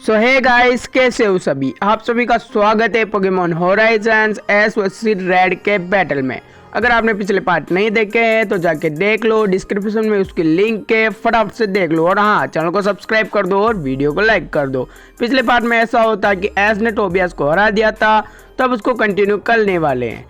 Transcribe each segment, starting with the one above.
सो hey guys, कैसे हो सभी। आप सभी का स्वागत है Pokemon Horizons S versus red के बैटल में। अगर आपने पिछले पार्ट नहीं देखे हैं तो जाके देख लो, डिस्क्रिप्शन में उसकी लिंक है, फटाफट से देख लो। और हाँ, चैनल को सब्सक्राइब कर दो और वीडियो को लाइक कर दो। पिछले पार्ट में ऐसा होता कि एस ने टोबियास को हरा दिया था, तब उसको कंटिन्यू करने वाले हैं।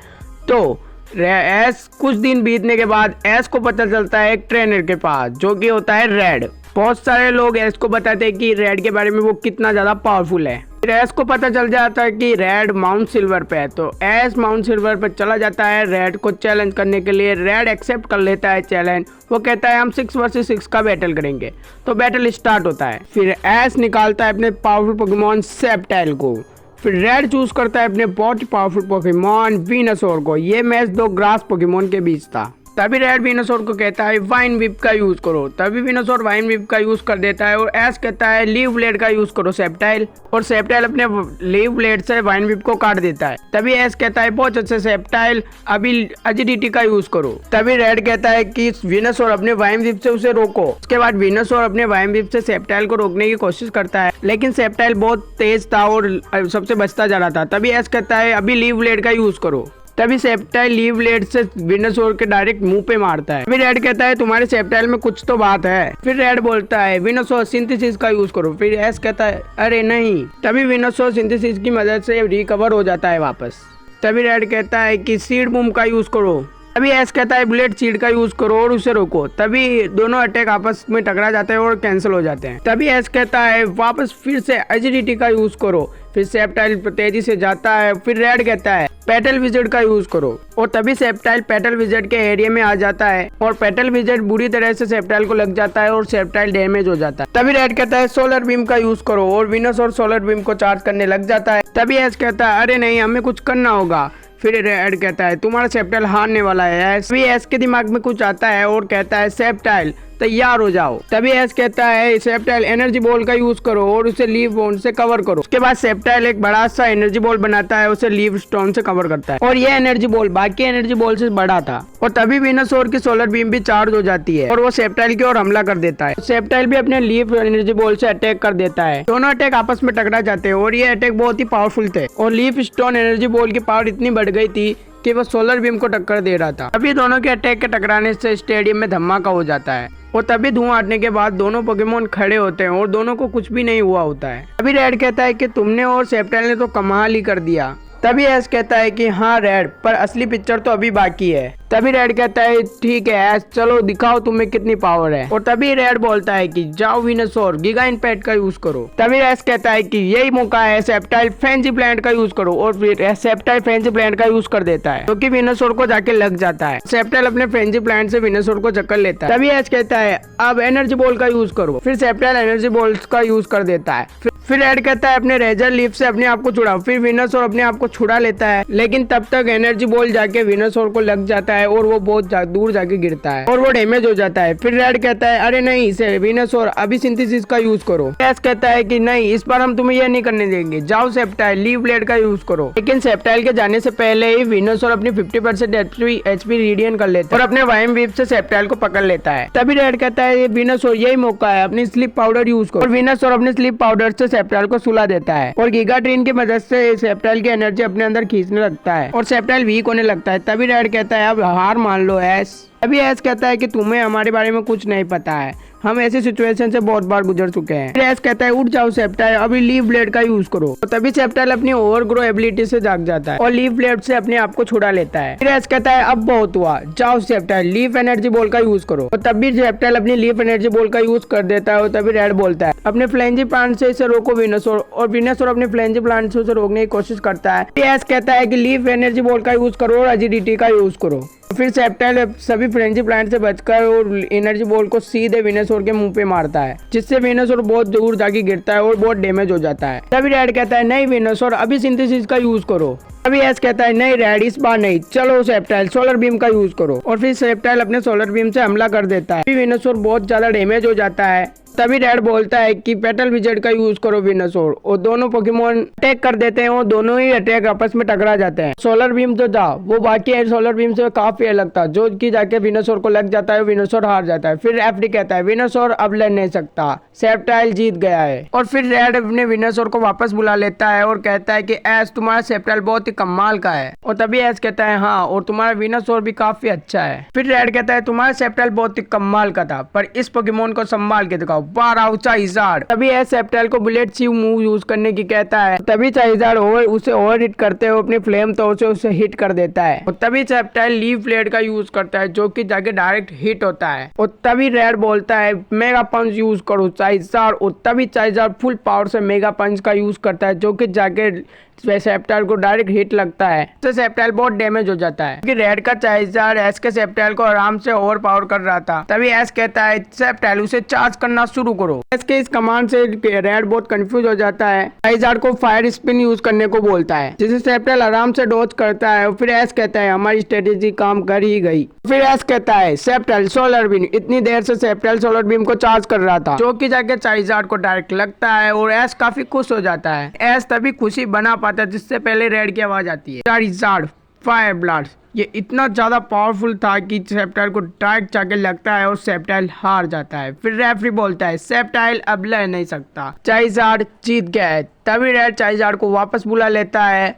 तो एस कुछ दिन बीतने के बाद एस को पता चलता है एक ट्रेनर के पास, जो कि होता है रेड। बहुत सारे लोग एस को बताते हैं कि रेड के बारे में वो कितना ज़्यादा पावरफुल है। फिर एस को पता चल जाता है कि रेड माउंट सिल्वर पे है, तो एस माउंट सिल्वर पे चला जाता है रेड को चैलेंज करने के लिए। रेड एक्सेप्ट कर लेता है चैलेंज। वो कहता है हम 6 वर्सेस 6 का बैटल करेंगे। तो बैटल स्टार्ट होता है। फिर एस निकालता है अपने पावरफुल पोकेमॉन सेप्टाइल को। फिर रेड चूज करता है अपने बहुत ही पावरफुल पोकेमॉन वेनोसॉर को। ये मैच दो ग्रास पोकेमॉन के बीच था। तभी रेड वेनोसॉर को कहता है वाइन विप का यूज करो। तभी वेनोसॉर वाइन विप का यूज कर देता है और एस कहता है लीव ब्लेड का यूज करो सेप्टाइल। और सेप्टाइल अपने लीव ब्लेड से वाइन विप को काट देता है। तभी एस कहता है बहुत अच्छे सेप्टाइल, अभी एजिलिटी का यूज करो। तभी रेड कहता है कि वेनोसॉर अपने वाइन विप से उसे रोको। उसके बाद वेनोसॉर अपने वाइन विप से सेप्टाइल को रोकने की कोशिश करता है, लेकिन सेप्टाइल बहुत तेज था और सबसे बचता जा रहा था। तभी एस कहता है अभी लीव ब्लेड का यूज करो। तभी सेप्टाइल लीव ब्लेड से वेनोसॉर के डायरेक्ट मुंह पे मारता है। फिर रेड कहता है तुम्हारे सेप्टाइल में कुछ तो बात है। फिर रेड बोलता है वेनोसॉर सिंथेसिस का यूज करो। फिर एस कहता है अरे नहीं। तभी वेनोसॉर सिंथेसिस की मदद से रिकवर हो जाता है वापस। तभी रेड कहता है कि सीड बूम का यूज करो। तभी एस कहता है बुलेट सीड का यूज करो और उसे रोको। तभी दोनों अटैक आपस में टकरा जाते हैं और कैंसिल हो जाते हैं। तभी एस कहता है वापस फिर से एजिलिटी का यूज करो। फिर सेप्टाइल तेजी से जाता है। फिर रेड कहता है पेटल विजेट का यूज करो। और तभी सेप्टाइल पेटल विजेट के एरिया में आ जाता है और पेटल विजेट बुरी तरह से सेप्टाइल को लग जाता है और सेप्टाइल डैमेज हो जाता है। तभी रेड कहता है सोलर बीम का यूज करो और वेनोसॉर सोलर बीम को चार्ज करने लग जाता है। तभी एस कहता है अरे नहीं, हमें कुछ करना होगा। फिर रेड कहता है तुम्हारा सेप्टाइल हारने वाला है। तभी एस के दिमाग में कुछ आता है और कहता है सेप्टाइल तैयार हो जाओ। तभी एस कहता है सेप्टाइल एनर्जी बॉल का यूज करो और उसे लीव बोन से कवर करो। उसके बाद सेप्टाइल एक बड़ा सा एनर्जी बॉल बनाता है, उसे लीव स्टोन से कवर करता है और यह एनर्जी बॉल बाकी एनर्जी बॉल से बड़ा था। और तभी वेनोसॉर की सोलर बीम भी चार्ज हो जाती है और वो सेप्टाइल की ओर हमला कर देता है। सेप्टाइल भी अपने लीव एनर्जी बॉल से अटैक कर देता है। दोनों अटैक आपस में टकरा जाते हैं और ये अटैक बहुत ही पावरफुल थे और लीव स्टोन एनर्जी बॉल की पावर इतनी बढ़ गई थी कि वो सोलर बीम को टक्कर दे रहा था। अभी दोनों के अटैक के टकराने से स्टेडियम में धमाका हो जाता है और तभी धुआं हटने के बाद दोनों पोकेमॉन खड़े होते हैं और दोनों को कुछ भी नहीं हुआ होता है। अभी रेड कहता है कि तुमने और सेप्टाइल ने तो कमाल ही कर दिया। तभी एस कहता है कि हाँ रेड, पर असली पिक्चर तो अभी बाकी है। तभी रेड कहता है ठीक है एस, चलो दिखाओ तुम्हें कितनी पावर है। और तभी रेड बोलता है कि जाओ वेनोसॉर गीगा इम्पैक्ट का यूज करो। तभी एस कहता है कि यही मौका है, सेप्टाइल फ्रेंजी प्लांट का यूज करो। और फिर सेप्टाइल फ्रेंजी प्लांट का यूज कर देता है, क्योंकि वेनोसॉर को जाके लग जाता है। सेप्टाइल अपने फ्रेंजी प्लांट से वेनोसॉर को चक्कर लेता है। तभी एस कहता है अब एनर्जी बॉल का यूज करो। फिर सेप्टाइल एनर्जी बॉल का यूज कर देता है। फिर रेड कहता है अपने रेजर लीफ से अपने आप को छुड़ाओ। फिर वेनोसॉर अपने आप को छुड़ा लेता है, लेकिन तब तक एनर्जी बॉल जाके वेनोसॉर को लग जाता है और वो बहुत दूर जाके गिरता है और वो डैमेज हो जाता है। फिर रेड कहता है अरे नहीं, इसे वेनोसॉर अभी सिंथेसिस का यूज करो। एस कहता है कि नहीं, इस बार हम तुम्हें यह नहीं करने देंगे, जाओ सेप्टाइल लीव ब्लेड का यूज करो। लेकिन सेप्टाइल के जाने से पहले ही वेनोसॉर अपनी 50% एचपी रीडियन कर लेता है और अपने वाइन विप से सेप्टाइल को पकड़ लेता है। तभी रेड कहता है वेनोसॉर यही मौका है, अपनी स्लीप पाउडर यूज करो। और वेनोसॉर अपने स्लीप पाउडर से सेप्टाइल को सुला देता है और गीगा ट्रेन की मदद से सेप्टाइल की एनर्जी अपने अंदर खींचने लगता है और सेप्टाइल वीक होने लगता है। तभी रेड कहता है अब हार मान लो एस। अभी एस कहता है कि तुम्हें हमारे बारे में कुछ नहीं पता है, हम ऐसी सिचुएशन से बहुत बार गुजर चुके हैं। फिर एस कहता है उठ जाओ सेप्टाइल, अभी लीव ब्लेड का यूज करो। तो तभी सेप्टाइल अपनी ओवर ग्रो एबिलिटी से जाग जाता है और लीव ब्लेड से अपने आप को छुड़ा लेता है। फिर एस कहता है अब बहुत हुआ, जाओ सेप्टाइल लीव एनर्जी बॉल का यूज करो। और तभी सेप्टाइल अपनी लीव एनर्जी बॉल का यूज कर देता है और तभी रेड बोलता है अपने फ्लेंजी प्लांट से इसे रोको वेनोसॉर। और वेनोसॉर अपने फ्लेंजी प्लांट से उसे रोकने की कोशिश करता है। एस कहता है कि लीव एनर्जी बॉल का यूज करो और एजिलिटी का यूज करो। फिर सेप्टाइल सभी फ्रेंजी प्लांट से बचकर और एनर्जी बॉल को सीधे वेनोसॉर के मुंह पे मारता है, जिससे वेनोसॉर बहुत दूर जाके गिरता है और बहुत डैमेज हो जाता है। तभी रेड कहता है नहीं वेनोसॉर, अभी सिंथेसिस का यूज करो। अभी एस कहता है नहीं रेड, इस बार नहीं, चलो सेप्टाइल सोलर बीम का यूज करो। और फिर सेप्टाइल अपने सोलर बीम से हमला कर देता है। वेनोसॉर बहुत ज्यादा डैमेज हो जाता है तभी रेड बोलता है कि पेटल विजेट का यूज करो विनोसोर, और दोनों पोकेमोन अटैक कर देते हैं और दोनों ही अटैक आपस में टकरा जाते हैं। सोलर बीम जो था वो बाकी सोलर बीम से काफी अलग था, जो कि जाके विनोसोर को लग जाता है, विनोसोर हार जाता है। फिर एफडी कहता है विनोसोर अब लड़ नहीं सकता, सेप्टाइल जीत गया है। और फिर रेड अपने विनोसोर को वापस बुला लेता है और कहता है कि एस तुम्हारा सेप्टाइल बहुत ही कमाल का है। और तभी एस कहता है हाँ, और तुम्हारा विनोसोर भी काफी अच्छा है। फिर रेड कहता है तुम्हारा सेप्टाइल बहुत ही कमाल का था, पर इस पोकेमोन को संभाल के दिखाओ, 12 चाइज़ार्ड। तभी एस सेप्टाइल को बुलेट सी मूव यूज करने की कहता है। तभी चाइज़ार्ड उसे ओवर हिट करते हुए अपनी फ्लेम तोड़ से उसे हिट कर देता है। और तभी सेप्टाइल लीव ब्लेड का यूज करता है, जो कि जाके डायरेक्ट हिट होता है। और तभी रेड बोलता है मेगा पंच यूज करो चाइज़ार्ड, और तभी चाइज़ार्ड फुल पावर से मेगा पंच का यूज करता है, जो कि जाके सेप्टाइल को डायरेक्ट हिट लगता है। इससे सेप्टाइल बहुत डैमेज हो जाता है, क्योंकि रेड का चाइज़ार्ड एस के सेप्टाइल को आराम से ओवर पावर कर रहा था। तभी एस कहता है सेप्टाइल उसे चार्ज करना शुरू करो। एस के इस कमांड से रेड बहुत कंफ्यूज हो जाता है, चाइज़ार्ड को फायर स्पिन यूज करने को बोलता है, जिसे सेप्टाइल आराम से डॉज करता है। और फिर एस कहता है हमारी स्ट्रेटेजी काम कर ही गई। फिर एस कहता है सेप्टाइल सोलर बीम। इतनी देर से सेप्टाइल सोलर बीम को चार्ज कर रहा था, जो कि जाके चाइज़ार्ड को डायरेक्ट लगता है और एस काफी खुश हो जाता है। एस तभी खुशी बना पाता है जिससे पहले रेड की आवाज आती है, चाइज़ार्ड फायर ब्लास्ट। ये इतना ज्यादा पावरफुल था कि सेप्टाइल को डायरेक्ट जाके लगता है और सेप्टाइल हार जाता है। फिर रेफरी बोलता है सेप्टाइल अब लड़ नहीं सकता, चाइज़ार्ड जीत गया है। तभी रेड चाइज़ार्ड को वापस बुला लेता है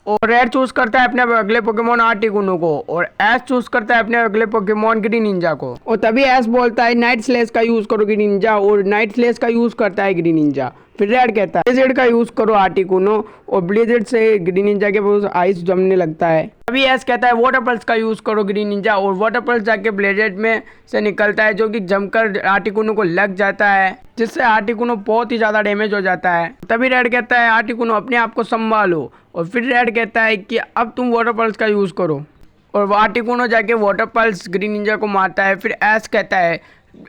और रेड चूज करता है अपने अगले पोकेमोन आर्टिकुनो को, और एस चूज करता है अपने अगले पोकेमोन ग्रीन निंजा को। और तभी एस बोलता है नाइट स्लेश का यूज करो ग्रीन निंजा, और नाइट स्लेश का यूज करता है ग्रीन निंजा। फिर रेड कहता है ब्लिज़र्ड का यूज करो आर्टिकुनो, और ब्लिज़र्ड से ग्रीन निंजा के पास आइस जमने लगता है। तभी एस कहता है वाटर पल्स का यूज करो ग्रीन निंजा, और वाटर पल्स जाके ब्लिज़र्ड में से निकलता है, जो कि जमकर आर्टिकुनो को लग जाता है, जिससे आर्टिकुनो बहुत ही ज्यादा डैमेज हो जाता है। तभी रेड कहता है आर्टिकुनो अपने आप को संभालो। और फिर रेड कहता है कि अब तुम वाटर पल्स का यूज करो, और आर्टिकुनो जाके वाटर पल्स ग्रीन निंजा को मारता है। फिर एस कहता है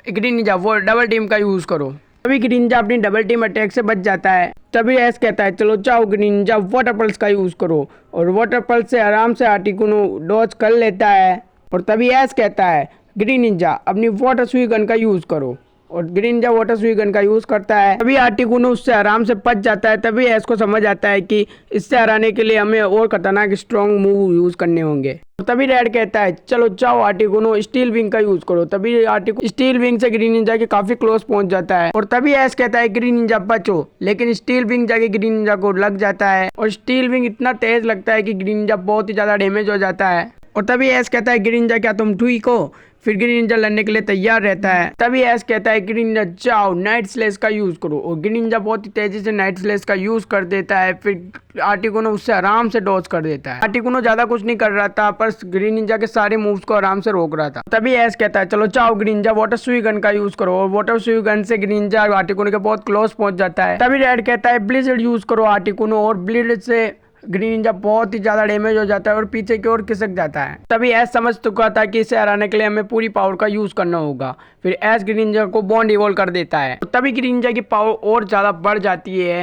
ग्रीन निंजा वो डबल टीम का यूज करो। तभी ग्रीन निंजा अपनी डबल टीम अटैक से बच जाता है। तभी एस कहता है चलो जाओ ग्रीन निंजा वाटर पल्स का यूज करो, और वाटर पल्स से आराम से आर्टिकुनो डॉज कर लेता है। और तभी एस कहता है ग्रीन निंजा अपनी वाटर सुई गन का यूज करो, और ग्रीन निंजा वाटर सुई गन का यूज करता है। तभी आर्टिकुनो उससे आराम से बच जाता है। तभी एस को समझ आता है कि इससे हराने के लिए हमें और खतरनाक स्ट्रॉन्ग मूव यूज करने होंगे। तभी रेड कहता है चलो जाओ आर्टिकुनो स्टील विंग का यूज करो। तभी आर्टिकुनो स्टील विंग से ग्रीन निंजा के काफी क्लोज पहुंच जाता है। और तभी एस कहता है ग्रीन निंजा बचो, लेकिन स्टील विंग जाके ग्रीन निंजा को लग जाता है, और स्टील विंग इतना तेज लगता है कि ग्रीन निंजा बहुत ही ज्यादा डैमेज हो जाता है। और तभी एस कहता है ग्रीन निंजा क्या तुम ठीक हो? फिर ग्रीन निंजा लड़ने के लिए तैयार रहता है। तभी एस कहता है ग्रीन निंजा जाओ नाइट स्लेश का यूज करो, और ग्रीन निंजा बहुत ही तेजी से नाइट स्लेश का यूज कर देता है। फिर आर्टिकुनो उससे आराम से डॉज कर देता है। आर्टिकुनो ज्यादा कुछ नहीं कर रहा था, पर ग्रीन निंजा के सारे मूव्स को आराम से रोक रहा था। तभी एस कहता है चलो जाओ ग्रीन निंजा वाटर सुई गन का यूज करो, और वाटर सुई गन से ग्रीन निंजा आर्टिकुनो के बहुत क्लोज पहुंच जाता है। तभी रेड कहता है ब्लिज़र्ड यूज करो आर्टिकुनो, और ब्लिज़र्ड से ग्रीन निंजा बहुत ही ज्यादा डैमेज हो जाता है और पीछे की ओर खिसक जाता है। तभी एस समझ चुका था कि इसे हराने के लिए हमें पूरी पावर का यूज करना होगा। फिर एस ग्रीन निंजा को बॉन्ड इवॉल्व कर देता है, तभी ग्रीन निंजा की पावर और ज्यादा बढ़ जाती है।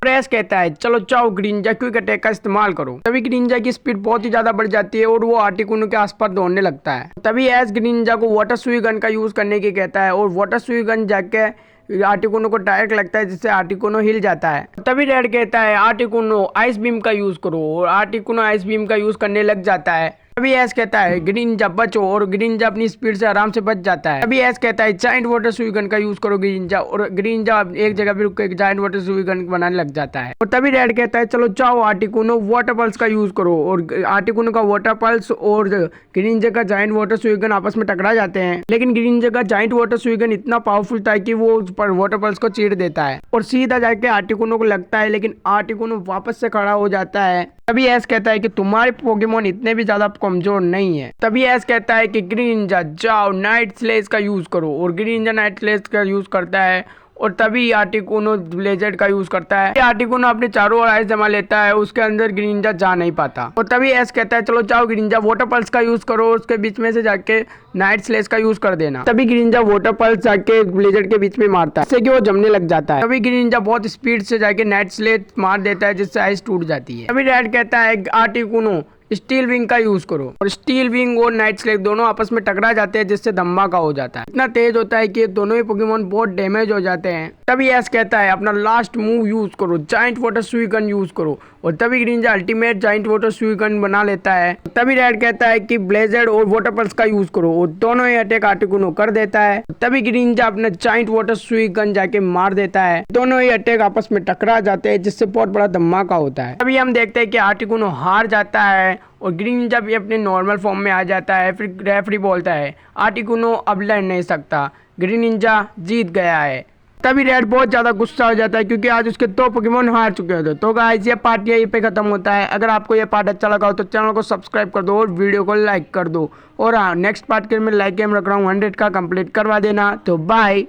एस कहता है चलो जाओ ग्रीन निंजा क्विक अटैक का इस्तेमाल करो। तभी ग्रीन निंजा की स्पीड बहुत ही ज्यादा बढ़ जाती है और वो आर्टिकुनो के आसपास दौड़ने लगता है। तभी एस ग्रीन निंजा को वाटर सुई गन का यूज करने की कहता है, और वाटर सुई गन जाके आर्टिकुनो को डायरेक्ट लगता है, जिससे आर्टिकुनो हिल जाता है। तभी रेड कहता है आर्टिकुनो आइस बीम का यूज करो, और आर्टिकुनो आइस बीम का यूज करने लग जाता है। तभी एस कहता है ग्रीन निंजा बचो, और ग्रीन निंजा अपनी स्पीड से आराम से बच जाता है। तभी एस कहता है जायंट वाटर सुई गन का यूज करो ग्रीन निंजा, और ग्रीन निंजा एक जगह पे रुक के जायंट वाटर सुई गन बनाने लग जाता है। और तभी रेड कहता है चलो जाओ आर्टिकुनो वाटर पल्स का यूज करो, और आर्टिकुनो का वाटर पल्स और ग्रीन निंजा का जायंट वाटर सुई गन आपस में टकरा जाते हैं। लेकिन ग्रीन निंजा का जायंट वाटर सुई गन इतना पावरफुल था कि वो वाटर पल्स को चीर देता है और सीधा जाके आर्टिकुनो को लगता है, लेकिन आर्टिकुनो वापस से खड़ा हो जाता है। तभी एस कहता है कि तुम्हारे पोकेमोन इतने भी ज्यादा कमजोर नहीं है। तभी एस कहता है कि ग्रीन निंजा जाओ नाइट स्लेश का यूज करो, और ग्रीन निंजा नाइट स्लेश का यूज करता है, और तभी आर्टिकुनो ब्लिज़र्ड का यूज करता है। आर्टिकुनो अपने चारों ओर आइस जमा लेता है, उसके अंदर ग्रीन निंजा जा नहीं पाता। और तभी एस कहता है चलो जाओ ग्रीन निंजा वाटर पल्स का यूज करो, उसके बीच में से जाके नाइट स्लेश का यूज कर देना। तभी ग्रीन निंजा वाटर पल्स जाके ब्लिज़र्ड के बीच में मारता है, जिससे कि वो जमने लग जाता है। तभी ग्रीन निंजा बहुत स्पीड से जाके नाइट स्लेश मार देता है, जिससे आइस टूट जाती है। तभी रेड कहता है आर्टिकुनो स्टील विंग का यूज करो और स्टील विंग और नाइट स्लेग दोनों आपस में टकरा जाते हैं जिससे धमाका हो जाता है। इतना तेज होता है कि दोनों ही पोकेमोन बहुत डैमेज हो जाते हैं। तभी एस कहता है अपना लास्ट मूव यूज करो, जाइंट वाटर सुइगन यूज करो, और तभी ग्रीनिंजा अल्टीमेट जाइंट वाटर सुइगन बना लेता है। तभी रेड कहता है कि ब्लेजर्ड और वाटर पल्स का यूज करो, और दोनों ही अटैक आर्टिकुनो कर देता है। तभी ग्रीनिंजा अपना जाइंट वाटर सुइगन जाके मार देता है। दोनों ही अटैक आपस में टकरा जाते हैं जिससे बहुत बड़ा धमाका होता है। तभी हम देखते हैं कि आर्टिकुनो हार जाता है और ग्रीनिंजा भी अपने नॉर्मल फॉर्म में आ जाता है। फिर रेफरी बोलता है आर्टिकुनो अब लड़ नहीं सकता, ग्रीनिंजा जीत गया है। तभी रेड बहुत ज़्यादा गुस्सा हो जाता है क्योंकि आज उसके 2 पोकेमोन हार चुके होते। तो गाइस ये पार्ट यहीं पे खत्म होता है। अगर आपको ये पार्ट अच्छा लगा हो तो चैनल को सब्सक्राइब कर दो और वीडियो को लाइक कर दो। और हाँ, नेक्स्ट पार्ट के मैं लाइक गेम रख रहा हूँ 100 का कंप्लीट करवा देना। तो बाय।